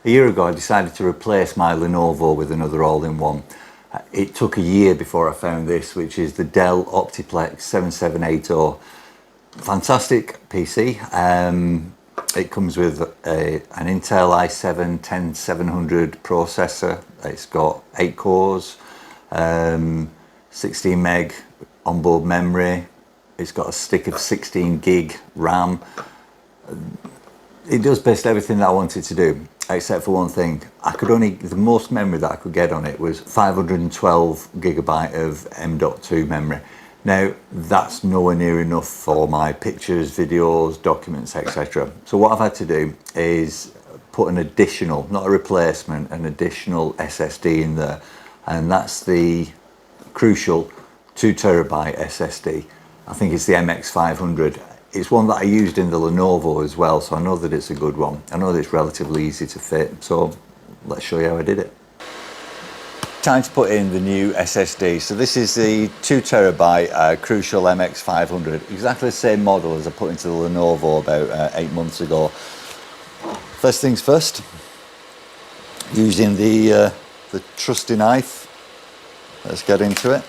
A year ago I decided to replace my Lenovo with another all-in-one. It took a year before I found this, which is the Dell OptiPlex 7780. Fantastic PC. It comes with an Intel i7-10700 processor. It's got 8 cores, 16 meg onboard memory. It's got a stick of 16 gig RAM. It does basically everything that I wanted to do, except for one thing. The most memory that I could get on it was 512 gigabyte of M.2 memory. Now, that's nowhere near enough for my pictures, videos, documents, etc. So what I've had to do is put an additional, not a replacement, an additional SSD in there. And that's the Crucial 2 terabyte SSD. I think it's the MX500. It's one that I used in the Lenovo as well, so I know that it's a good one. I know that it's relatively easy to fit, so let's show you how I did it. Time to put in the new SSD. So this is the 2 terabyte Crucial MX500, exactly the same model as I put into the Lenovo about 8 months ago. First things first, using the trusty knife, let's get into it.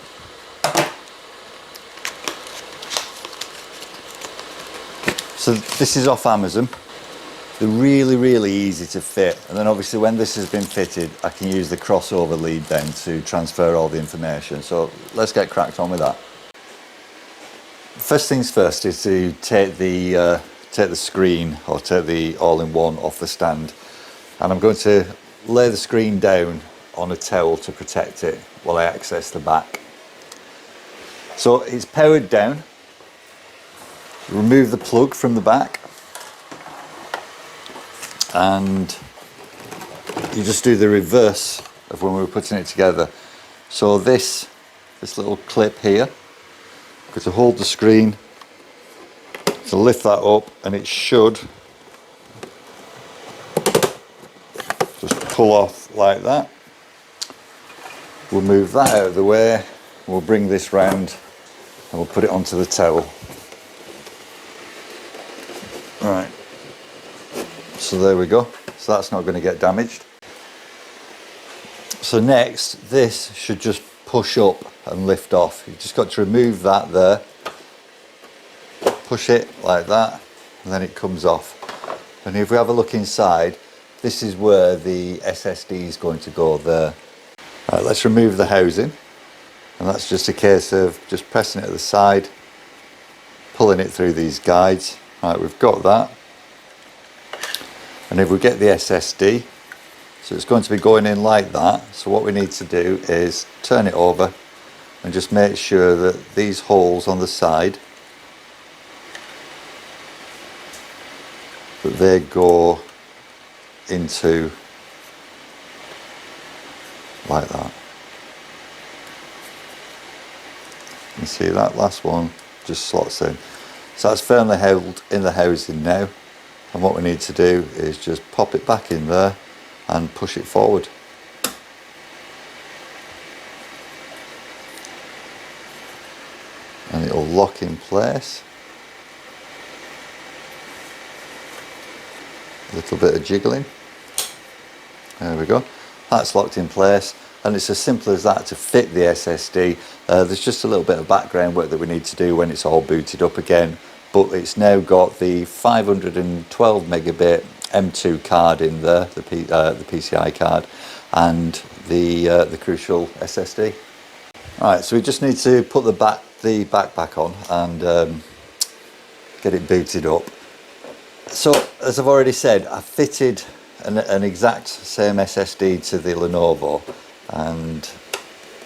So this is off Amazon. They're really easy to fit, and then obviously when this has been fitted I can use the crossover lead then to transfer all the information. So let's get cracked on with that. First things first is to take the screen, or take the all-in-one off the stand, and I'm going to lay the screen down on a towel to protect it while I access the back. So it's powered down. Remove the plug from the back, and you just do the reverse of when we were putting it together. So this little clip here, going to hold the screen, to lift that up, and it should just pull off like that. We'll move that out of the way, we'll bring this round and we'll put it onto the towel. Right, so there we go. So that's not going to get damaged. So next, this should just push up and lift off. You've just got to remove that there, push it like that, and then it comes off. And if we have a look inside, this is where the SSD is going to go there. Right, let's remove the housing, and that's just a case of just pressing it at the side, pulling it through these guides. Right, we've got that, and if we get the SSD, so it's going to be going in like that. So what we need to do is turn it over and just make sure that these holes on the side, that they go into like that. You see that last one just slots in. So that's firmly held in the housing now, and what we need to do is just pop it back in there and push it forward. And it'll lock in place. A little bit of jiggling. There we go. That's locked in place, and it's as simple as that to fit the SSD. There's just a little bit of background work that we need to do when it's all booted up again, but it's now got the 512 megabit M2 card in there, the PCI card, and the Crucial SSD. Right, so we just need to put the backpack on and get it booted up. So as I've already said, I fitted an exact same SSD to the Lenovo, and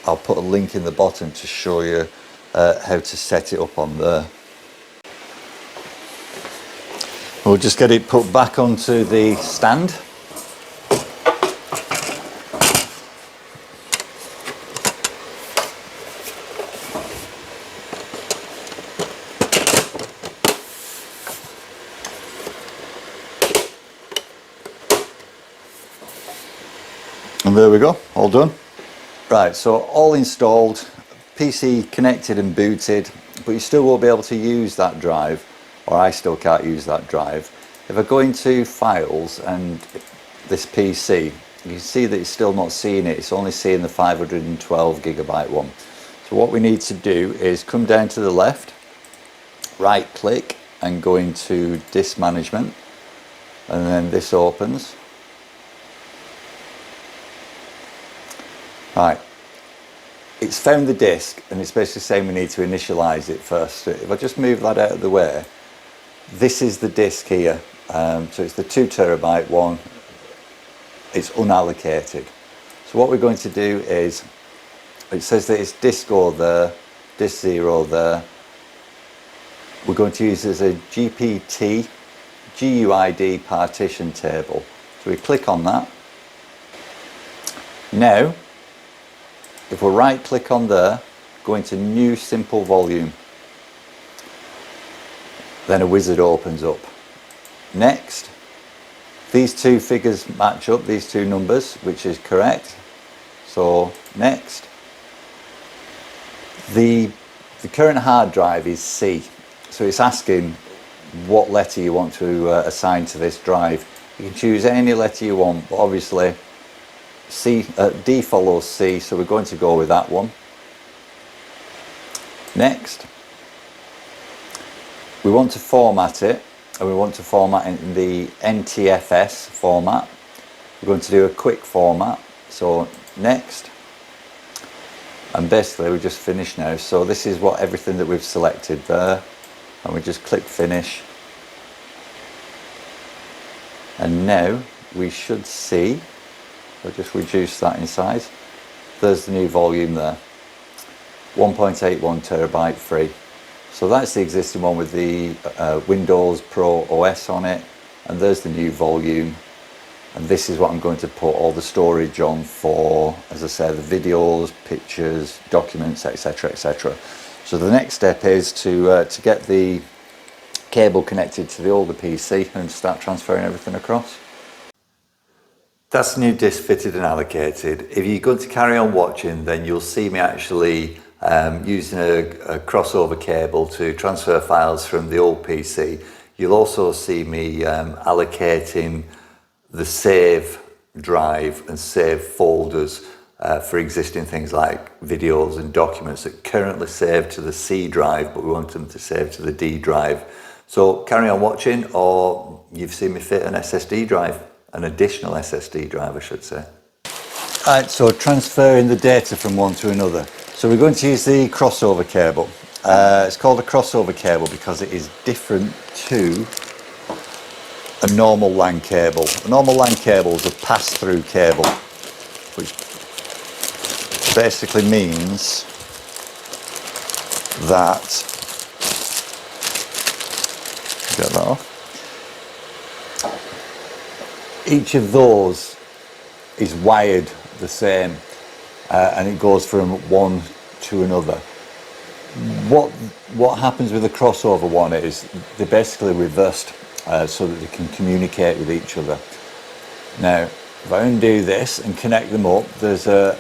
I'll put a link in the bottom to show you how to set it up on there. We'll just get it put back onto the stand. And there we go, all done. Right, so all installed, PC connected and booted, but you still won't be able to use that drive, or I still can't use that drive. If I go into files and this PC, you can see that it's still not seeing it. It's only seeing the 512 gigabyte one. So what we need to do is come down to the left, right click and go into disk management, and then this opens. Right, it's found the disk and it's basically saying we need to initialize it first. So if I just move that out of the way, this is the disk here. So it's the 2 terabyte one. It's unallocated. So what we're going to do is, it says that it's disk 0 there, disk 0 there. We're going to use this as a GPT GUID partition table. So we click on that. Now, if we right click on there, go into new simple volume, then a wizard opens up. Next, these two figures match up, these two numbers, which is correct. So next, the current hard drive is C. So it's asking what letter you want to assign to this drive. You can choose any letter you want, but obviously D follows C, so we're going to go with that one. Next, we want to format it, and we want to format it in the NTFS format. We're going to do a quick format. So next, and basically we just finished now. So this is what everything that we've selected there, and we just click finish. And now we should see, I'll just reduce that in size. There's the new volume there, 1.81 terabyte free. So that's the existing one with the Windows Pro OS on it, and there's the new volume. And this is what I'm going to put all the storage on for, as I said, the videos, pictures, documents, etc., etc. So the next step is to get the cable connected to the older PC and start transferring everything across. That's the new disk fitted and allocated. If you're going to carry on watching, then you'll see me actually using a crossover cable to transfer files from the old PC. You'll also see me allocating the save drive and save folders for existing things like videos and documents that currently save to the C drive, but we want them to save to the D drive. So carry on watching, or you've seen me fit an SSD drive, an additional SSD drive I should say. Alright, so transferring the data from one to another. So we're going to use the crossover cable. It's called a crossover cable because it is different to a normal LAN cable. A normal LAN cable is a pass-through cable, which basically means that, get that off, each of those is wired the same, and it goes from one to another. What happens with the crossover one is they're basically reversed so that they can communicate with each other. Now, if I undo this and connect them up, there's a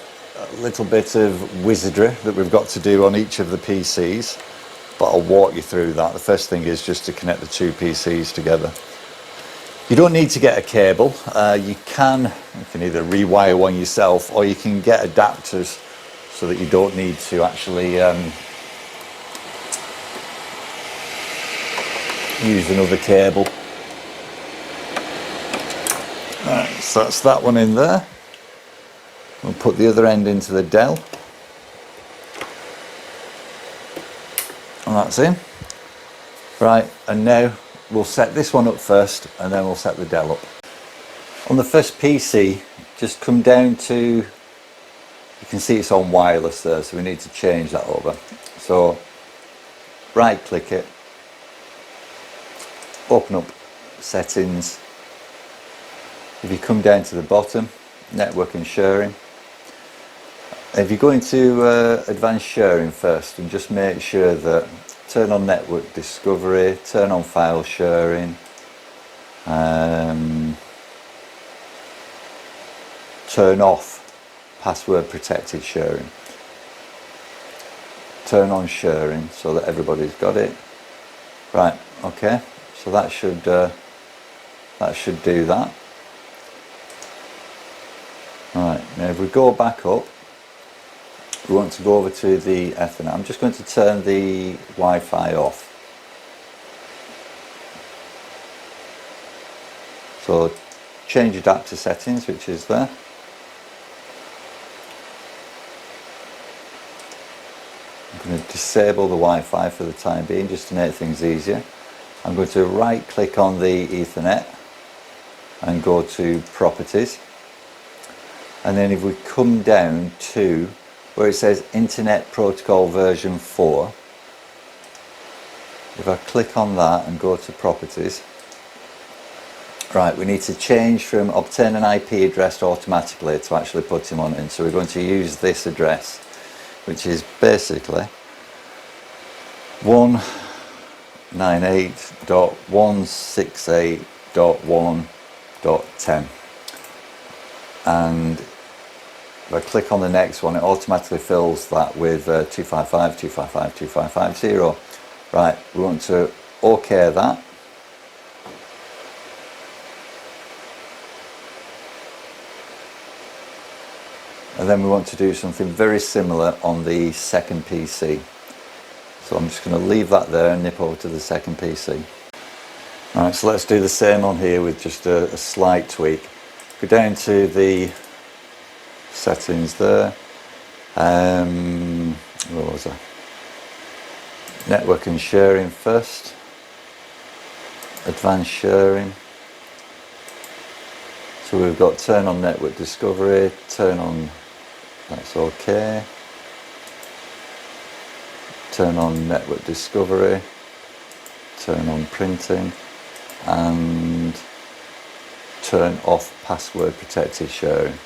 little bit of wizardry that we've got to do on each of the PCs, but I'll walk you through that. The first thing is just to connect the two PCs together. You don't need to get a cable. You can either rewire one yourself, or you can get adapters so that you don't need to actually use another cable. Right, so that's that one in there. We'll put the other end into the Dell, and that's in. Right, and now we'll set this one up first, and then we'll set the Dell up. On the first PC, just come down to, you can see it's on wireless there, so we need to change that over. So right click it, open up settings. If you come down to the bottom, network and sharing. If you go into advanced sharing first, and just make sure that turn on network discovery, turn on file sharing, turn off password protected sharing, turn on sharing so that everybody's got it. Right, okay, so that should do that. if we go back up, we want to go over to the Ethernet. I'm just going to turn the Wi-Fi off. So change adapter settings, which is there. I'm going to disable the Wi-Fi for the time being, just to make things easier. I'm going to right click on the Ethernet and go to Properties. And then if we come down to where it says Internet Protocol version 4, if I click on that and go to Properties, right, we need to change from obtain an IP address automatically to actually put him on in. So we're going to use this address, which is basically 198.168.1.10. And if I click on the next one, it automatically fills that with 255.255.255.0. Right, we want to OK that. And then we want to do something very similar on the second PC. So I'm just going to leave that there and nip over to the second PC. Alright, so let's do the same on here with just a slight tweak. Go down to the settings there. What was that? Network and sharing first. Advanced sharing. So we've got turn on network discovery, turn on, that's okay. Turn on network discovery, turn on printing, and turn off password protected sharing.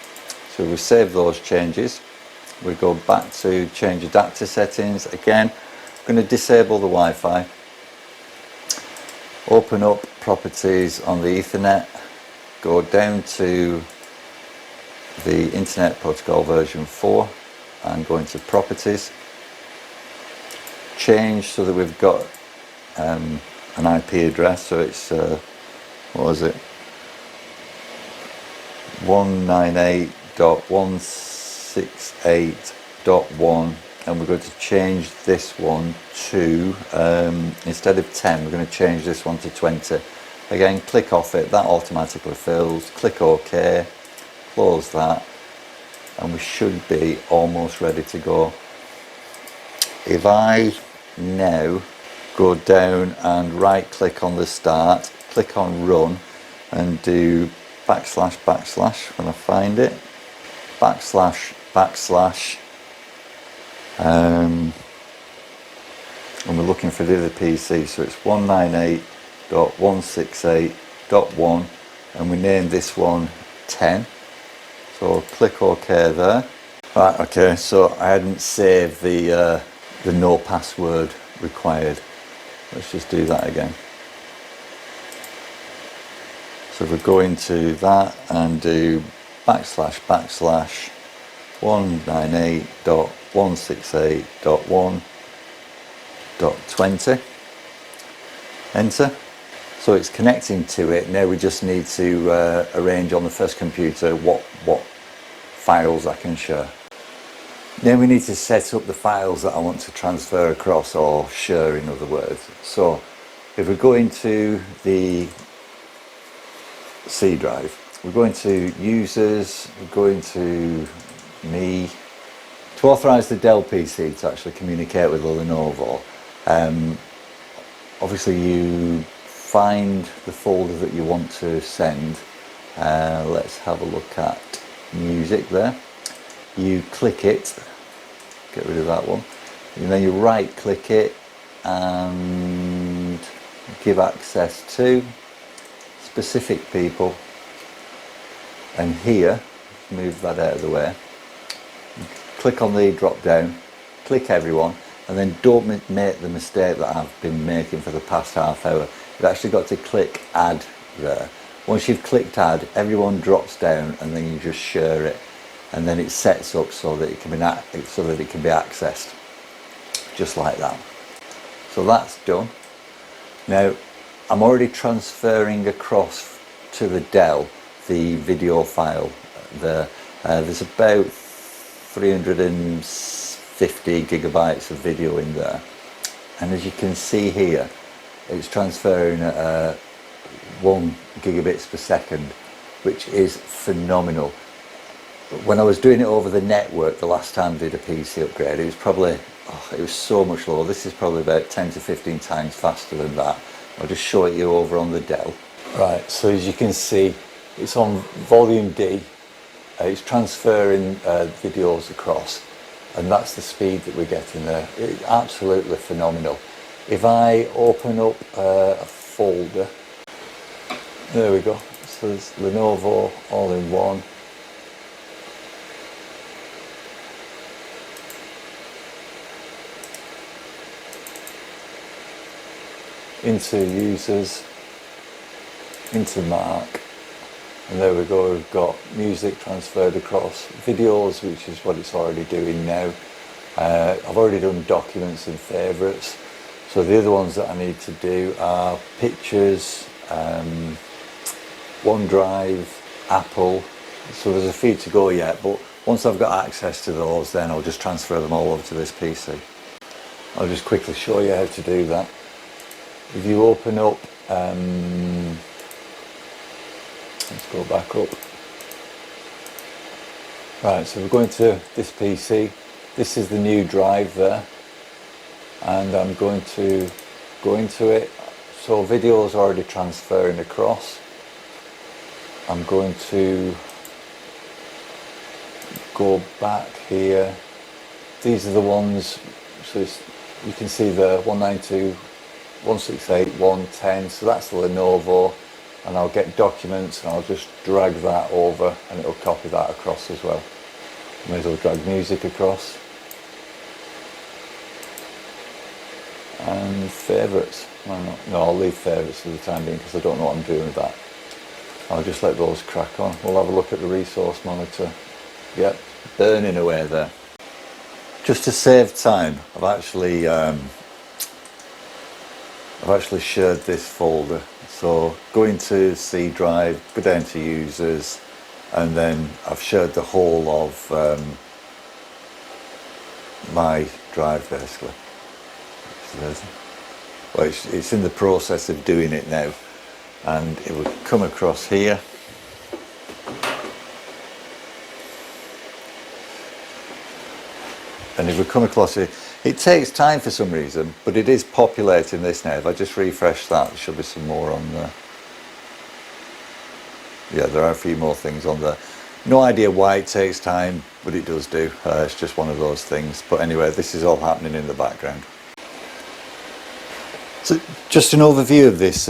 So we save those changes. We go back to change adapter settings. Again, I'm going to disable the Wi-Fi. Open up properties on the Ethernet. Go down to the Internet Protocol version 4 and go into properties. Change so that we've got an IP address. So it's, what was it? 198.168.1, and we're going to change this one to, instead of 10, we're going to change this one to 20. Again, click off it, that automatically fills, click OK, close that, and we should be almost ready to go. If I now go down and right click on the start, click on run, and do backslash when I find it, backslash, and we're looking for the other PC, so it's 198.168.1, and we named this one 10. So click OK there. Right, okay, so I hadn't saved the no password required. Let's just do that again. So if we go into that and do backslash 198.168.1.20, enter. So it's connecting to it. Now we just need to arrange on the first computer what files I can share. Now we need to set up the files that I want to transfer across, or share in other words. So if we go into the C drive, we're going to users, we're going to me. To authorise the Dell PC to actually communicate with the Lenovo, obviously you find the folder that you want to send. Let's have a look at music there. You click it, get rid of that one, and then you right click it and give access to specific people, and here, move that out of the way, click on the drop down, click everyone, and then don't make the mistake that I've been making for the past half hour. You've actually got to click add there. Once you've clicked add, everyone drops down, and then you just share it, and then it sets up so that it can be accessed, just like that. So that's done. Now I'm already transferring across to the Dell the video file there. There's about 350 gigabytes of video in there, and as you can see here, it's transferring at 1 gigabits per second, which is phenomenal. When I was doing it over the network the last time I did a PC upgrade, it was probably, it was so much lower. This is probably about 10 to 15 times faster than that. I'll just show it you over on the Dell. Right, so as you can see, it's on volume D. It's transferring videos across, and that's the speed that we're getting there. It's absolutely phenomenal. If I open up a folder, there we go. So there's Lenovo All-in-One. Into users, into Mark, and there we go. We've got music transferred across, videos, which is what it's already doing now. I've already done documents and favourites, so the other ones that I need to do are pictures, OneDrive, Apple, so there's a few to go yet, but once I've got access to those, then I'll just transfer them all over to this PC. I'll just quickly show you how to do that. If you open up, let's go back up. Right, so we're going to this PC. This is the new drive there, and I'm going to go into it. So video is already transferring across. I'm going to go back here. These are the ones, so you can see the 192.168.110, so that's the Lenovo, and I'll get documents and I'll just drag that over and it'll copy that across as well. May as well drag music across. And favourites. No, I'll leave favourites for the time being because I don't know what I'm doing with that. I'll just let those crack on. We'll have a look at the resource monitor. Yep, burning away there. Just to save time, I've actually shared this folder. So go into C drive, go down to users, and then I've shared the whole of my drive basically. Well, it's in the process of doing it now, and it will come across here. And if we come across it, it takes time for some reason, but it is populating this now. If I just refresh that, there should be some more on there. Yeah, there are a few more things on there. No idea why it takes time, but it does do. It's just one of those things. But anyway, this is all happening in the background. So just an overview of this,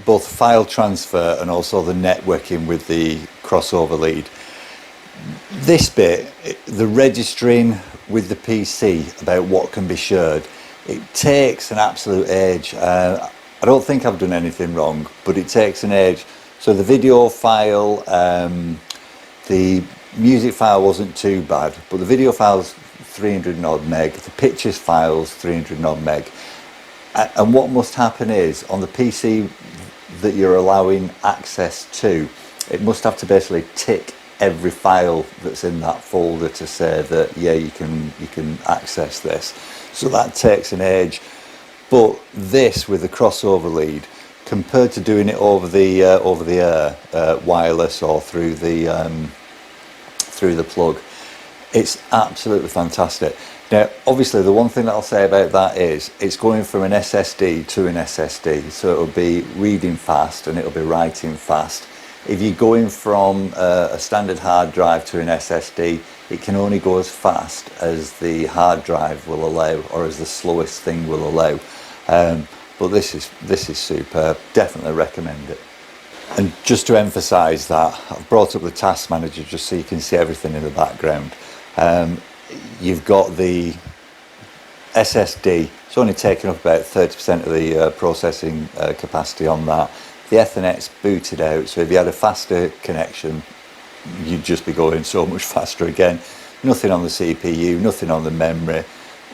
both file transfer and also the networking with the crossover lead. This bit, the registering with the PC about what can be shared, it takes an absolute age. I don't think I've done anything wrong, but it takes an age. So the video file, the music file wasn't too bad, but the video file's 300 odd meg, the pictures file's 300 odd meg. And what must happen is, on the PC that you're allowing access to, it must have to basically tick every file that's in that folder to say that, yeah, you can access this. So that takes an age. But this, with the crossover lead, compared to doing it over the air, wireless or through the plug, it's absolutely fantastic. Now, obviously, the one thing that I'll say about that is it's going from an SSD to an SSD, so it'll be reading fast and it'll be writing fast. If you're going from a standard hard drive to an SSD, it can only go as fast as the hard drive will allow, or as the slowest thing will allow. But this is superb. Definitely recommend it. And just to emphasise that, I've brought up the task manager just so you can see everything in the background. You've got the SSD. It's only taking up about 30% of the processing capacity on that. The Ethernet's booted out, so if you had a faster connection, you'd just be going so much faster again. Nothing on the CPU, nothing on the memory.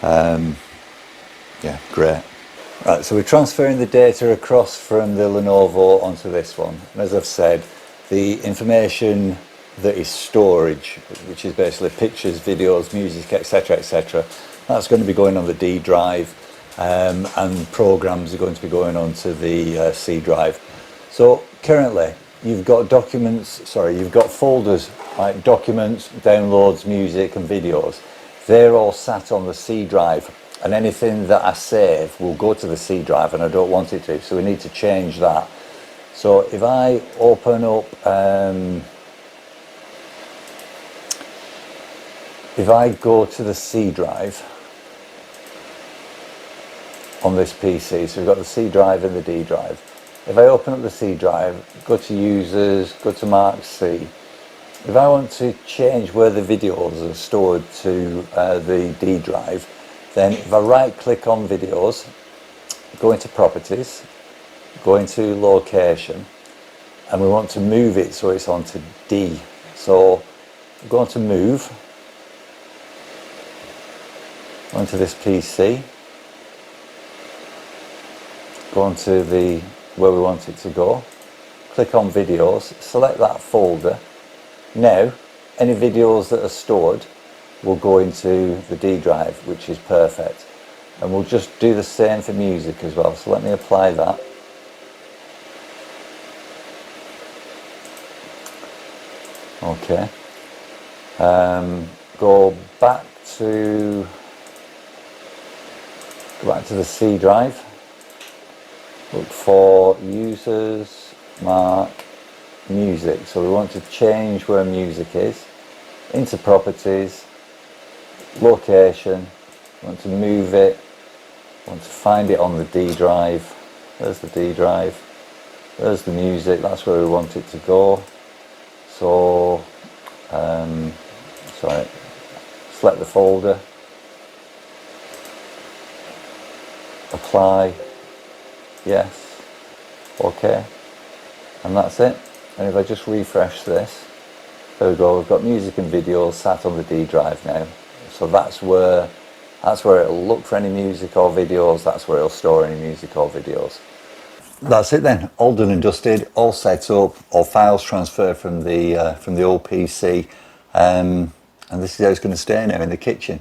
Yeah, great. Right, so we're transferring the data across from the Lenovo onto this one. And as I've said, the information that is storage, which is basically pictures, videos, music, etc., etc. That's going to be going on the D drive, and programs are going to be going on to the C drive. So currently you've got you've got folders like documents, downloads, music and videos. They're all sat on the C drive, and anything that I save will go to the C drive, and I don't want it to, so we need to change that. So if I open up, if I go to the C drive on this PC, so we've got the C drive and the D drive. If I open up the C drive, go to users, go to Mark C. If I want to change where the videos are stored to the D drive, then if I right click on videos, go into properties, go into location, and we want to move it so it's onto D. So I'm going to move onto this PC, go onto the where we want it to go, click on videos, select that folder. Now any videos that are stored will go into the D drive, which is perfect, and we'll just do the same for music as well. So let me apply that. Okay, go back to the C drive, look for users, mark, music. So we want to change where music is, into properties, location, want to move it, want to find it on the D drive. There's the D drive, there's the music, that's where we want it to go. So select the folder, apply, yes, okay, and that's it. And if I just refresh this, there we go, we've got music and videos sat on the D drive now. So that's where it'll look for any music or videos, that's where it'll store any music or videos. That's it then, all done and dusted, all set up, all files transferred from the old PC, and this is how it's going to stay now in the kitchen.